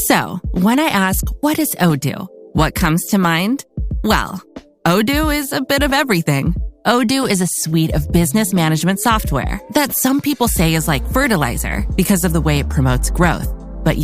So, when I ask, what is Odoo? What comes to mind? Well, Odoo is a bit of everything. Odoo is a suite of business management software that some people say is like fertilizer because of the way it promotes growth. But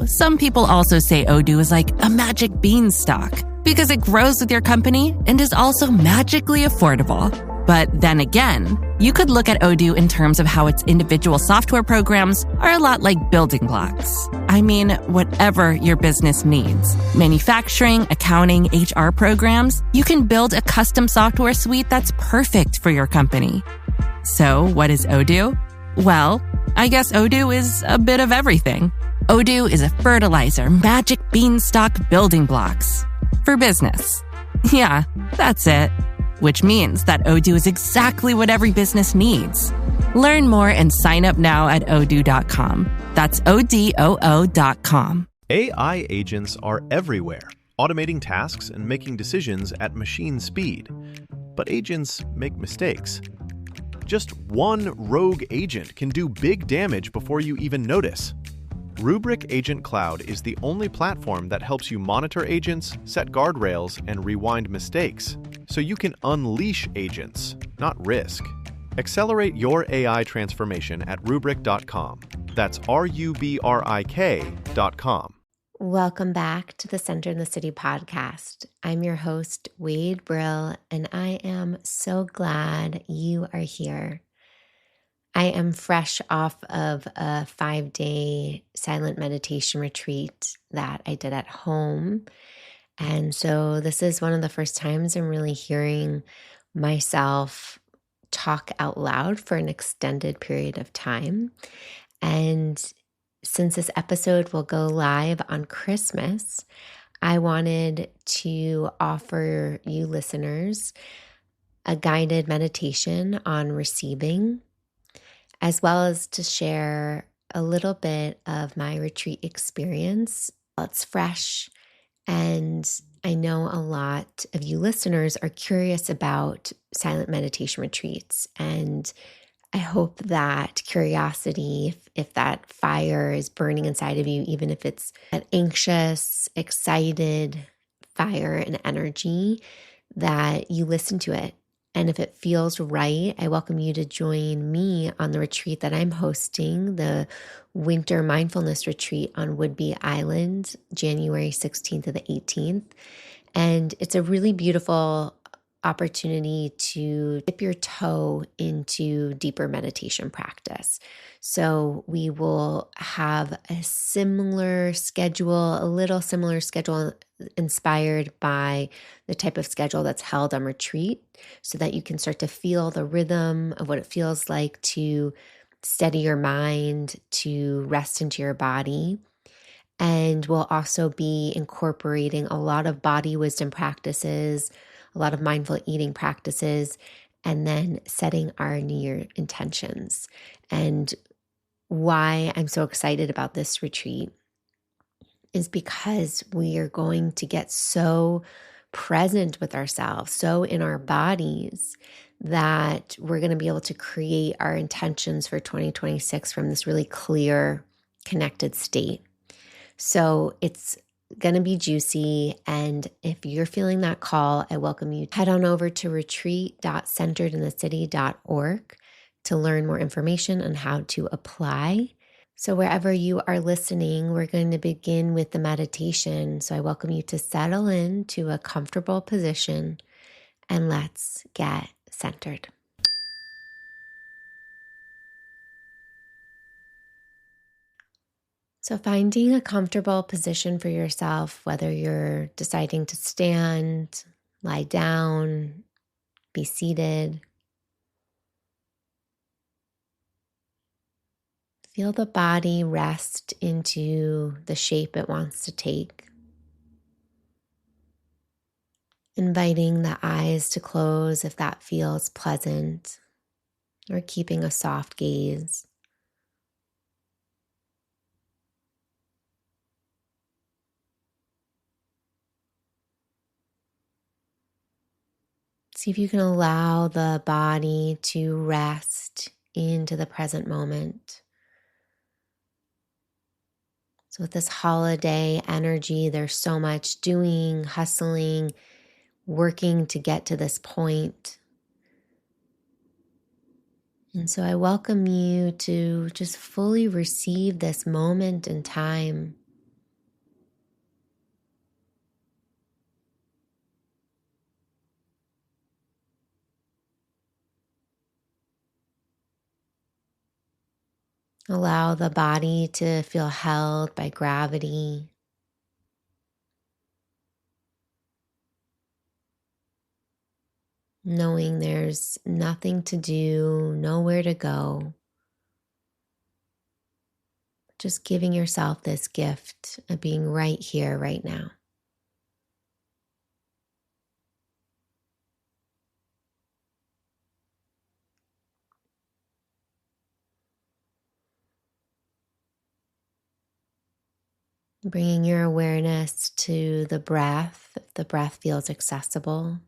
some people also say Odoo is like a magic beanstalk because it grows with your company and is also magically affordable. But then again, you could look at Odoo in terms of how its individual software programs are a lot like building blocks. I mean, whatever your business needs, manufacturing, accounting, HR programs, you can build a custom software suite that's perfect for your company. So what is Odoo? Well, I guess Odoo is a bit of everything. Odoo is a fertilizer, magic beanstalk building blocks for business. Yeah, that's it. Which means that Odoo is exactly what every business needs. Learn more and sign up now at odoo.com. That's ODOO.com. AI agents are everywhere, automating tasks and making decisions at machine speed. But agents make mistakes. Just one rogue agent can do big damage before you even notice. Rubrik Agent Cloud is the only platform that helps you monitor agents, set guardrails, and rewind mistakes, so you can unleash agents, not risk. Accelerate your AI transformation at Rubrik.com. That's RUBRIK.com. Welcome back to the Center in the City podcast. I'm your host, Wade Brill, and I am so glad you are here. I am fresh off of a 5-day silent meditation retreat that I did at home. And so this is one of the first times I'm really hearing myself talk out loud for an extended period of time. And since this episode will go live on Christmas, I wanted to offer you listeners a guided meditation on receiving, as well as to share a little bit of my retreat experience. It's fresh, and I know a lot of you listeners are curious about silent meditation retreats, and I hope that curiosity, if that fire is burning inside of you, even if it's an anxious, excited fire and energy, that you listen to it. And if it feels right, I welcome you to join me on the retreat that I'm hosting, the Winter Mindfulness Retreat on Whidbey Island, January 16th to the 18th. And it's a really beautiful opportunity to dip your toe into deeper meditation practice. So we will have a similar schedule, a little similar schedule inspired by the type of schedule that's held on retreat, so that you can start to feel the rhythm of what it feels like to steady your mind, to rest into your body. And we'll also be incorporating a lot of body wisdom practices, a lot of mindful eating practices, and then setting our New Year intentions. And why I'm so excited about this retreat is because we are going to get so present with ourselves, so in our bodies, that we're going to be able to create our intentions for 2026 from this really clear, connected state. So it's going to be juicy. And if you're feeling that call, I welcome you to head on over to retreat.centeredinthecity.org to learn more information on how to apply. So wherever you are listening, we're going to begin with the meditation. So I welcome you to settle into a comfortable position and let's get centered. So finding a comfortable position for yourself, whether you're deciding to stand, lie down, be seated. Feel the body rest into the shape it wants to take. Inviting the eyes to close if that feels pleasant, or keeping a soft gaze. See if you can allow the body to rest into the present moment. So with this holiday energy, there's so much doing, hustling, working to get to this point. And so I welcome you to just fully receive this moment in time. Allow the body to feel held by gravity. Knowing there's nothing to do, nowhere to go. Just giving yourself this gift of being right here, right now. Bringing your awareness to the breath, if the breath feels accessible.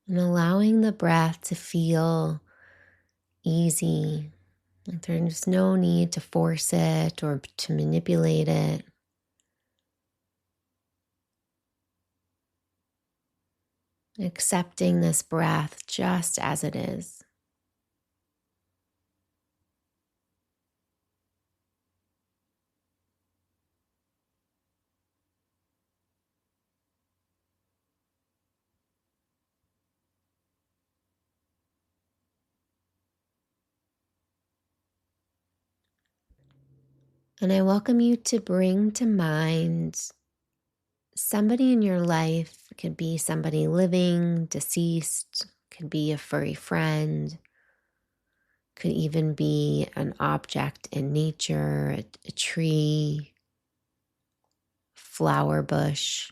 And allowing the breath to feel easy. Like there's no need to force it or to manipulate it. Accepting this breath just as it is. And I welcome you to bring to mind somebody in your life. It could be somebody living, deceased, could be a furry friend, could even be an object in nature, a tree, flower bush,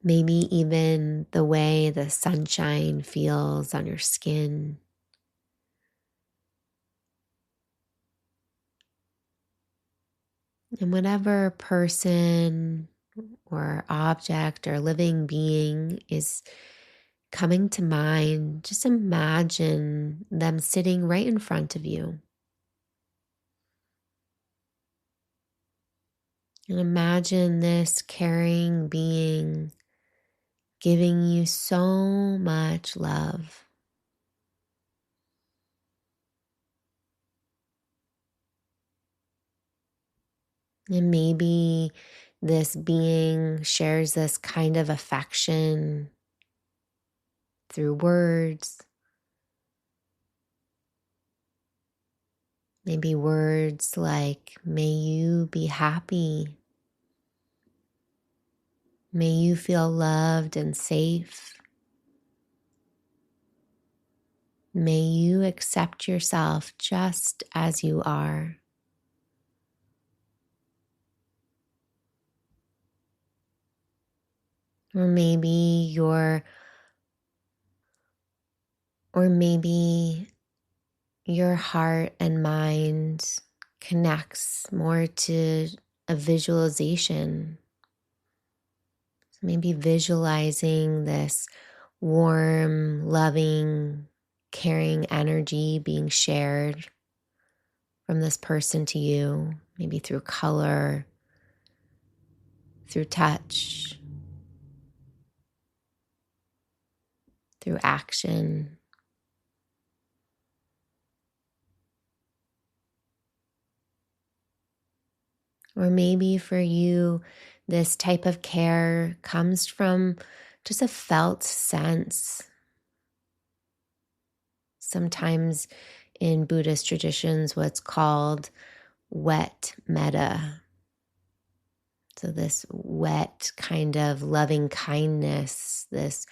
maybe even the way the sunshine feels on your skin. And whatever person or object or living being is coming to mind, just imagine them sitting right in front of you. And imagine this caring being giving you so much love. And maybe this being shares this kind of affection through words. Maybe words like, may you be happy. May you feel loved and safe. May you accept yourself just as you are. Or maybe your heart and mind connects more to a visualization. So maybe visualizing this warm, loving, caring energy being shared from this person to you, maybe through color, through touch, through action. Or maybe for you, this type of care comes from just a felt sense. Sometimes in Buddhist traditions, what's called wet metta. So this wet kind of loving kindness, this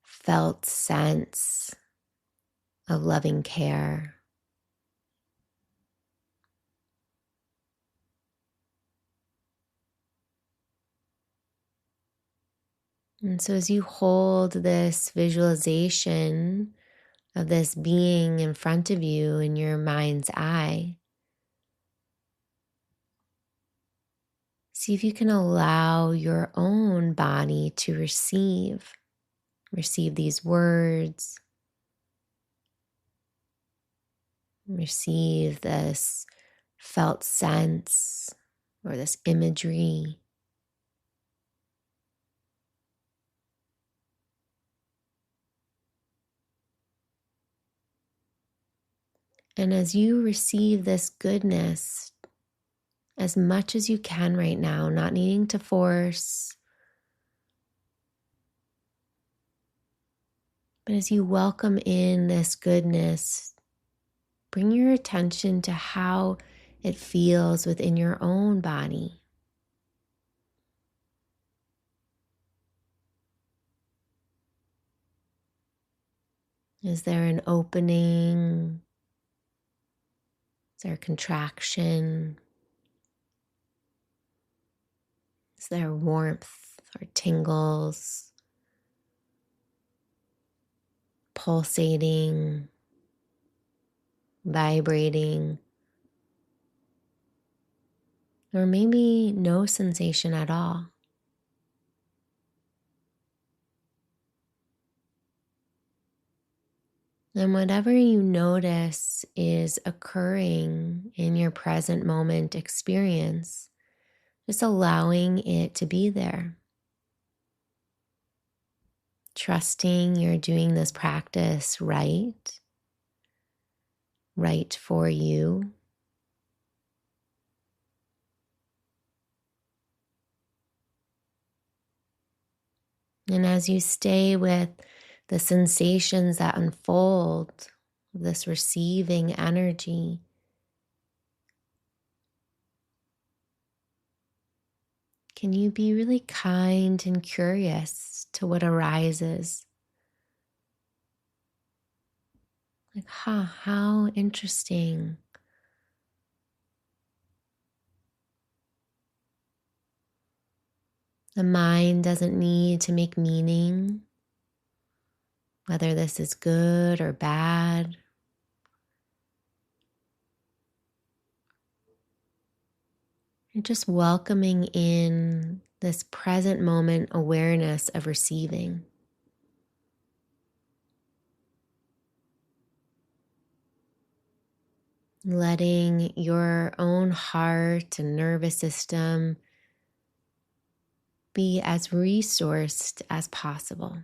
felt sense of loving care. And so as you hold this visualization of this being in front of you in your mind's eye, see if you can allow your own body to receive these words, Receive this felt sense or this imagery. And as you receive this goodness, as much as you can right now, not needing to force, but as you welcome in this goodness, bring your attention to how it feels within your own body. Is there an opening? Is there a contraction? Is there warmth or tingles? Pulsating, vibrating, or maybe no sensation at all. And whatever you notice is occurring in your present moment experience, just allowing it to be there. Trusting you're doing this practice right for you. And as you stay with the sensations that unfold, this receiving energy, can you be really kind and curious to what arises? Like, how interesting. The mind doesn't need to make meaning, whether this is good or bad. You're just welcoming in this present moment awareness of receiving. Letting your own heart and nervous system be as resourced as possible.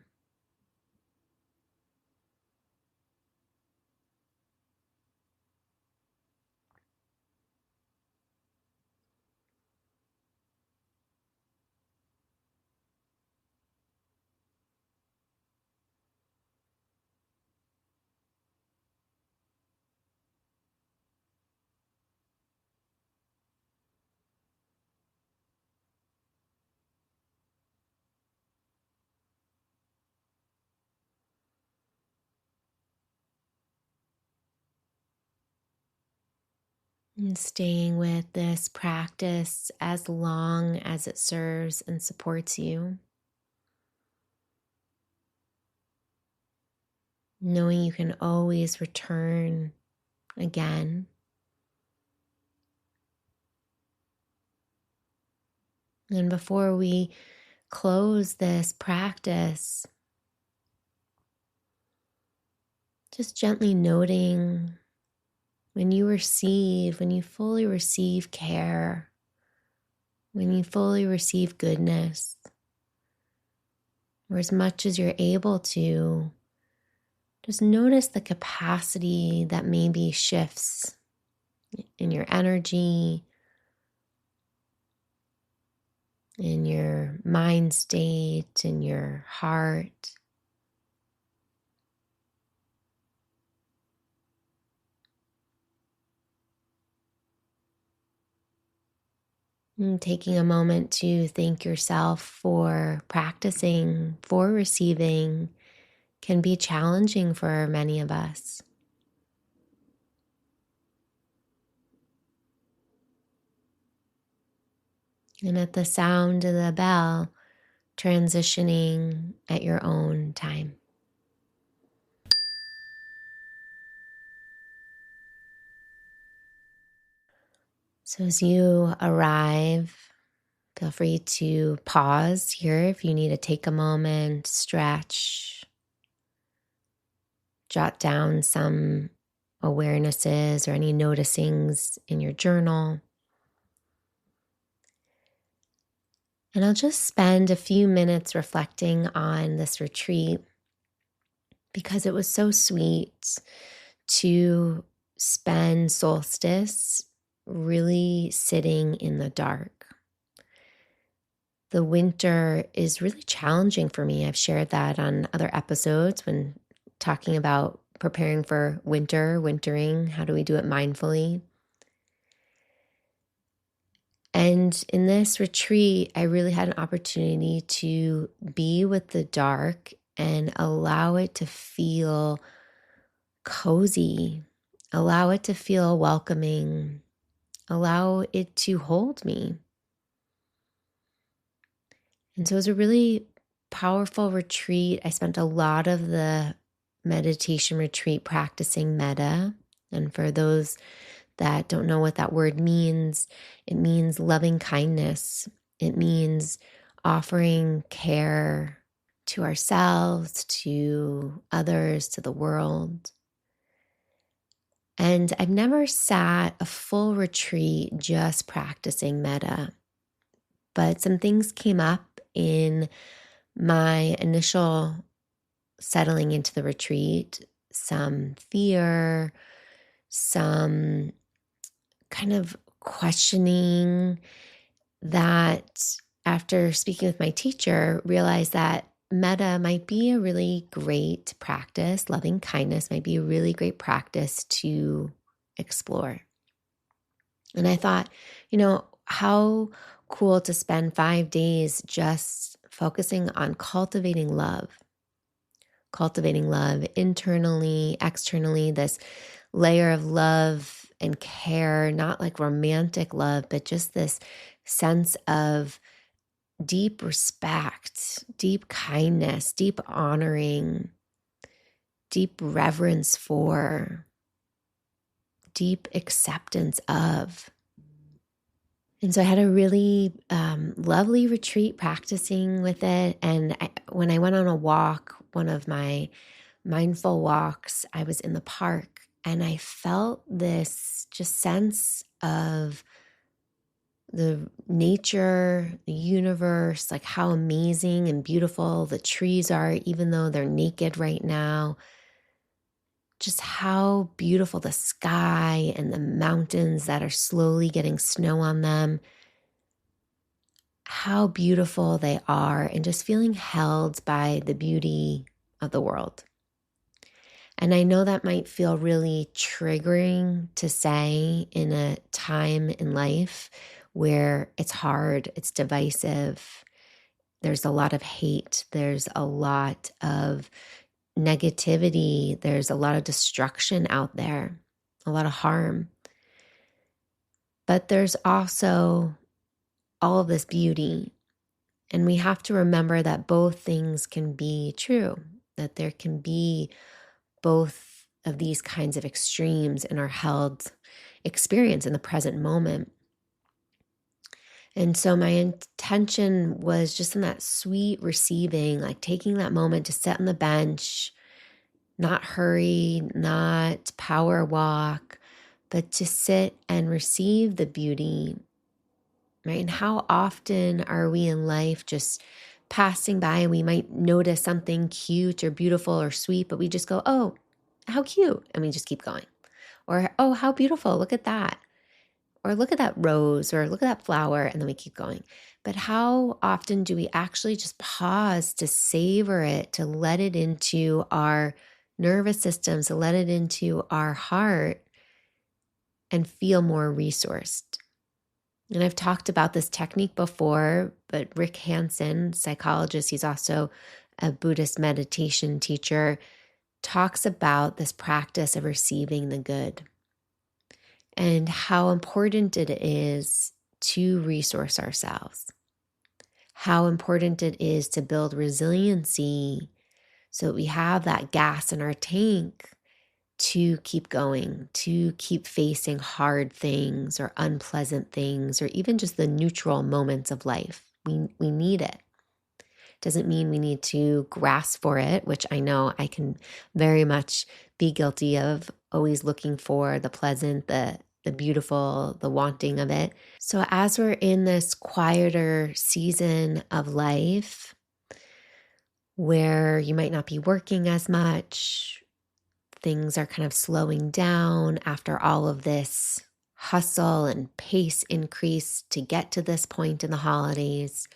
And staying with this practice as long as it serves and supports you. Knowing you can always return again. And before we close this practice, just gently noting when you fully receive care, when you fully receive goodness, or as much as you're able to, just notice the capacity that maybe shifts in your energy, in your mind state, in your heart. And taking a moment to thank yourself for practicing, for receiving, can be challenging for many of us. And at the sound of the bell, transitioning at your own time. So as you arrive, feel free to pause here if you need to take a moment, stretch, jot down some awarenesses or any noticings in your journal. And I'll just spend a few minutes reflecting on this retreat because it was so sweet to spend solstice really sitting in the dark. The winter is really challenging for me. I've shared that on other episodes when talking about preparing for wintering. How do we do it mindfully? And in this retreat, I really had an opportunity to be with the dark and allow it to feel cozy, allow it to feel welcoming, allow it to hold me. And so it was a really powerful retreat. I spent a lot of the meditation retreat practicing metta. And for those that don't know what that word means, it means loving kindness. It means offering care to ourselves, to others, to the world. And I've never sat a full retreat just practicing metta, but some things came up in my initial settling into the retreat, some fear, some kind of questioning that after speaking with my teacher, realized that metta might be a really great practice. Loving kindness might be a really great practice to explore. And I thought, how cool to spend 5 days just focusing on cultivating love internally, externally, this layer of love and care, not like romantic love, but just this sense of deep respect, deep kindness, deep honoring, deep reverence for, deep acceptance of. And so I had a really lovely retreat practicing with it. And when I went on a walk, one of my mindful walks, I was in the park and I felt this just sense of the nature, the universe, like how amazing and beautiful the trees are, even though they're naked right now. Just how beautiful the sky and the mountains that are slowly getting snow on them, how beautiful they are, and just feeling held by the beauty of the world. And I know that might feel really triggering to say in a time in life where it's hard, it's divisive, there's a lot of hate, there's a lot of negativity, there's a lot of destruction out there, a lot of harm. But there's also all of this beauty. And we have to remember that both things can be true, that there can be both of these kinds of extremes in our held experience in the present moment. And so my intention was just in that sweet receiving, like taking that moment to sit on the bench, not hurry, not power walk, but to sit and receive the beauty, right? And how often are we in life just passing by and we might notice something cute or beautiful or sweet, but we just go, oh, how cute. And we just keep going. Or, oh, how beautiful. Look at that. Or look at that rose, or look at that flower, and then we keep going. But how often do we actually just pause to savor it, to let it into our nervous systems, to let it into our heart and feel more resourced? And I've talked about this technique before, but Rick Hansen, psychologist, he's also a Buddhist meditation teacher, talks about this practice of receiving the good and how important it is to resource ourselves, how important it is to build resiliency so that we have that gas in our tank to keep going, to keep facing hard things or unpleasant things, or even just the neutral moments of life. We need it. Doesn't mean we need to grasp for it, which I know I can very much be guilty of always looking for the pleasant, the beautiful, the wanting of it. So as we're in this quieter season of life where you might not be working as much, things are kind of slowing down after all of this hustle and pace increase to get to this point in the holidays,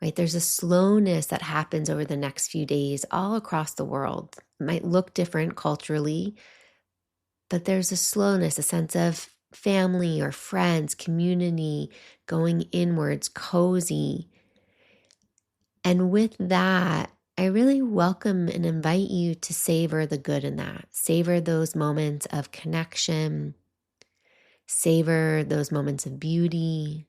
right? There's a slowness that happens over the next few days all across the world. It might look different culturally, but there's a slowness, a sense of family or friends, community, going inwards, cozy. And with that, I really welcome and invite you to savor the good in that. Savor those moments of connection. Savor those moments of beauty.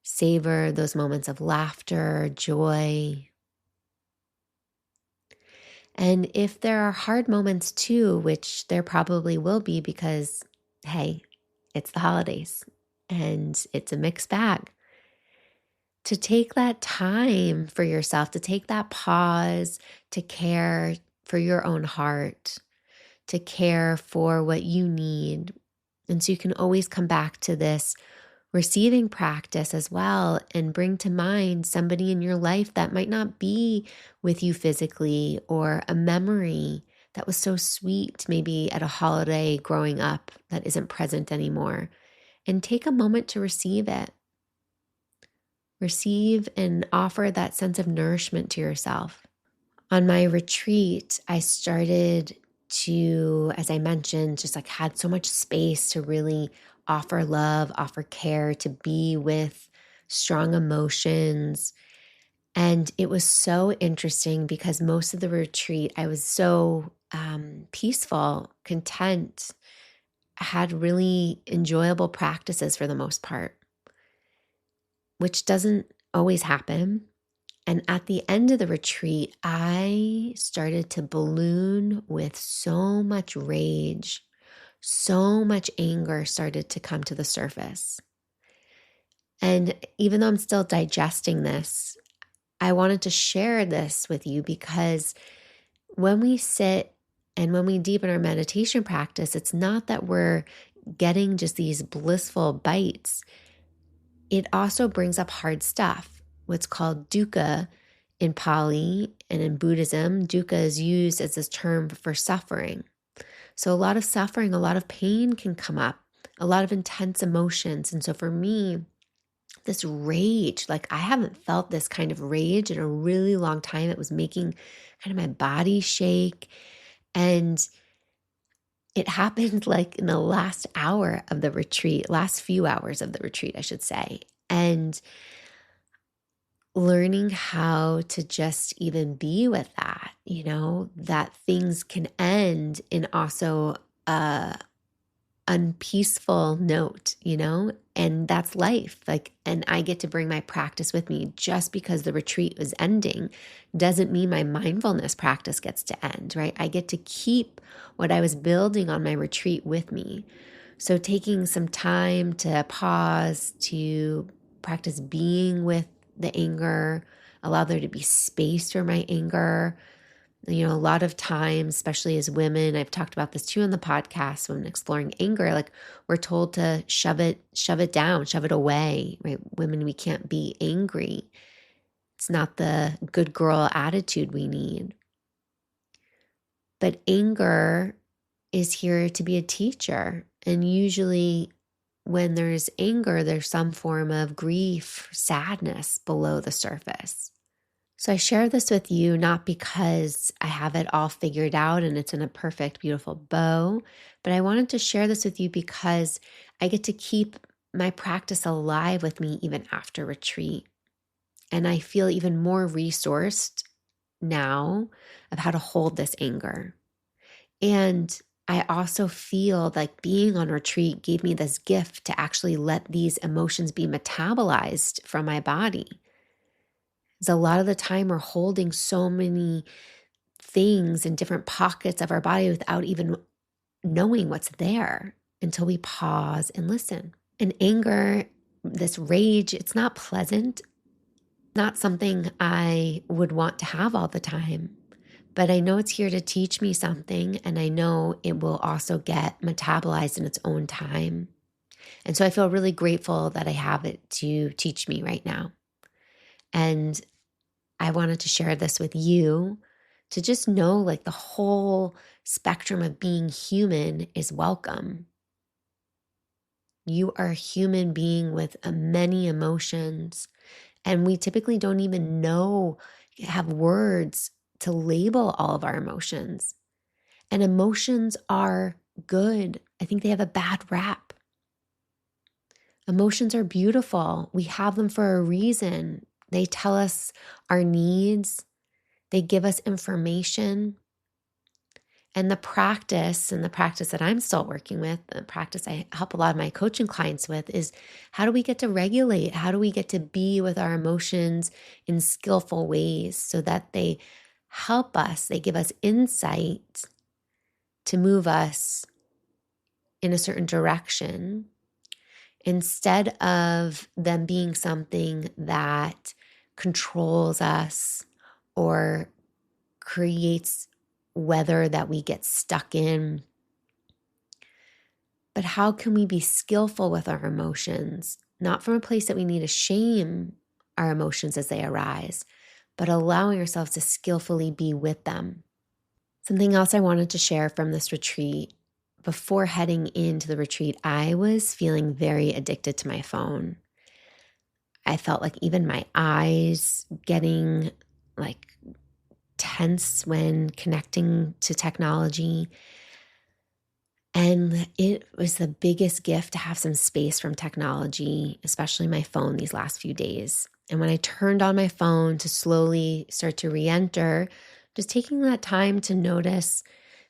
Savor those moments of laughter, joy. And if there are hard moments too, which there probably will be because, hey, it's the holidays and it's a mixed bag, to take that time for yourself, to take that pause, to care for your own heart, to care for what you need. And so you can always come back to this receiving practice as well and bring to mind somebody in your life that might not be with you physically, or a memory that was so sweet, maybe at a holiday growing up that isn't present anymore. And take a moment to receive it. Receive and offer that sense of nourishment to yourself. On my retreat, I started to, as I mentioned, just like had so much space to really offer love, offer care, to be with strong emotions. And it was so interesting because most of the retreat, I was so peaceful, content, had really enjoyable practices for the most part, which doesn't always happen. And at the end of the retreat, I started to balloon with so much rage, so much anger started to come to the surface. And even though I'm still digesting this, I wanted to share this with you because when we sit and when we deepen our meditation practice, it's not that we're getting just these blissful bites. It also brings up hard stuff, what's called dukkha in Pali, and in Buddhism, dukkha is used as this term for suffering. So a lot of suffering, a lot of pain can come up, a lot of intense emotions. And so for me, this rage, like I haven't felt this kind of rage in a really long time. It was making kind of my body shake. And it happened like in the last hour of the retreat, last few hours of the retreat, I should say. And learning how to just even be with that, that things can end in also a unpeaceful note, and that's life. And I get to bring my practice with me. Just because the retreat is ending doesn't mean my mindfulness practice gets to end, right? I get to keep what I was building on my retreat with me. So taking some time to pause, to practice being with the anger, allow there to be space for my anger. A lot of times, especially as women, I've talked about this too on the podcast when exploring anger, like we're told to shove it down, shove it away, right? Women, we can't be angry. It's not the good girl attitude we need. But anger is here to be a teacher. And usually when there's anger, there's some form of grief, sadness below the surface. So I share this with you not because I have it all figured out and it's in a perfect, beautiful bow, but I wanted to share this with you because I get to keep my practice alive with me even after retreat. And I feel even more resourced now of how to hold this anger. And I also feel like being on retreat gave me this gift to actually let these emotions be metabolized from my body. Because a lot of the time we're holding so many things in different pockets of our body without even knowing what's there until we pause and listen. And anger, this rage, it's not pleasant, not something I would want to have all the time. but I know it's here to teach me something, and I know it will also get metabolized in its own time. And so I feel really grateful that I have it to teach me right now. And I wanted to share this with you to just know like the whole spectrum of being human is welcome. You are a human being with many emotions, and we typically don't even have words to label all of our emotions. And emotions are good. I think they have a bad rap. Emotions are beautiful. We have them for a reason. They tell us our needs. They give us information. And the practice that I'm still working with, the practice I help a lot of my coaching clients with, is how do we get to regulate? How do we get to be with our emotions in skillful ways so that they help us, they give us insight to move us in a certain direction instead of them being something that controls us or creates weather that we get stuck in. But how can we be skillful with our emotions, not from a place that we need to shame our emotions as they arise, but allowing ourselves to skillfully be with them? Something else I wanted to share from this retreat. Before heading into the retreat, I was feeling very addicted to my phone. I felt like even my eyes getting like tense when connecting to technology. And it was the biggest gift to have some space from technology, especially my phone these last few days. And when I turned on my phone to slowly start to re-enter, just taking that time to notice,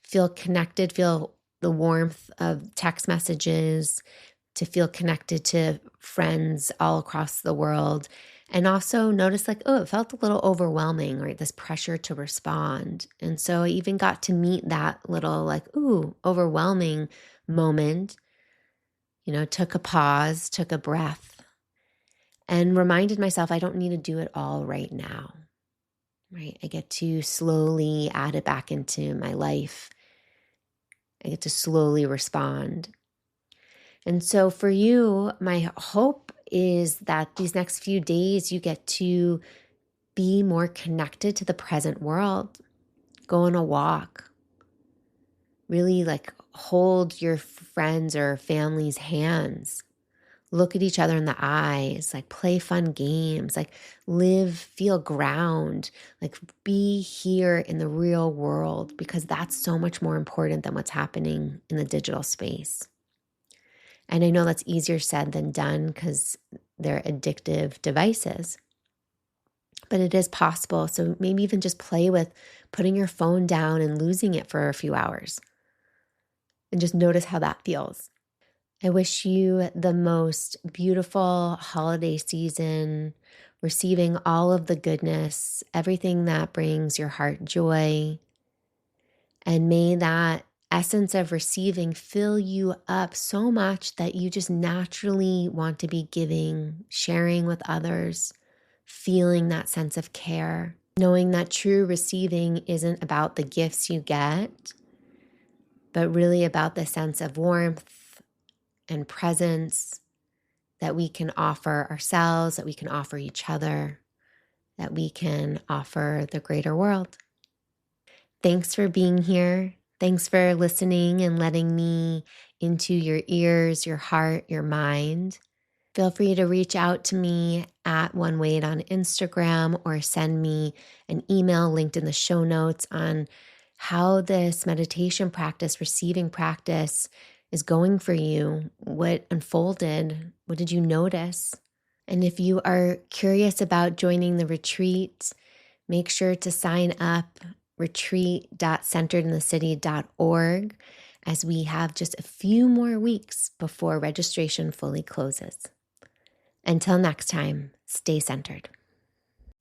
feel connected, feel the warmth of text messages, to feel connected to friends all across the world. And also notice like, oh, it felt a little overwhelming, right? This pressure to respond. And so I even got to meet that little like, ooh, overwhelming moment, took a pause, took a breath, and reminded myself I don't need to do it all right now, right? I get to slowly add it back into my life. I get to slowly respond. And so for you, my hope is that these next few days you get to be more connected to the present world. Go on a walk. Really like hold your friends or family's hands. Look at each other in the eyes, like play fun games, like feel ground, like be here in the real world, because that's so much more important than what's happening in the digital space. And I know that's easier said than done because they're addictive devices, but it is possible. So maybe even just play with putting your phone down and losing it for a few hours and just notice how that feels. I wish you the most beautiful holiday season, receiving all of the goodness, everything that brings your heart joy. And may that essence of receiving fill you up so much that you just naturally want to be giving, sharing with others, feeling that sense of care, knowing that true receiving isn't about the gifts you get, but really about the sense of warmth and presence that we can offer ourselves, that we can offer each other, that we can offer the greater world. Thanks for being here. Thanks for listening and letting me into your ears, your heart, your mind. Feel free to reach out to me at OneWade on Instagram or send me an email linked in the show notes on how this meditation practice, receiving practice is going for you. What unfolded? What did you notice? And if you are curious about joining the retreat, make sure to sign up retreat.centeredinthecity.org, as we have just a few more weeks before registration fully closes. Until next time, stay centered.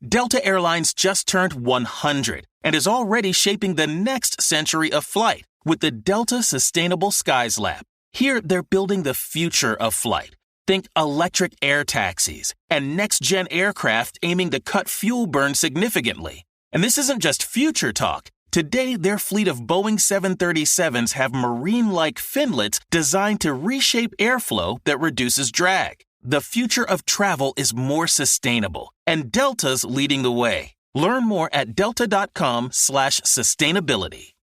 Delta Airlines just turned 100 and is already shaping the next century of flight with the Delta Sustainable Skies Lab. Here, they're building the future of flight. Think electric air taxis and next-gen aircraft aiming to cut fuel burn significantly. And this isn't just future talk. Today, their fleet of Boeing 737s have marine-like finlets designed to reshape airflow that reduces drag. The future of travel is more sustainable, and Delta's leading the way. Learn more at delta.com/sustainability.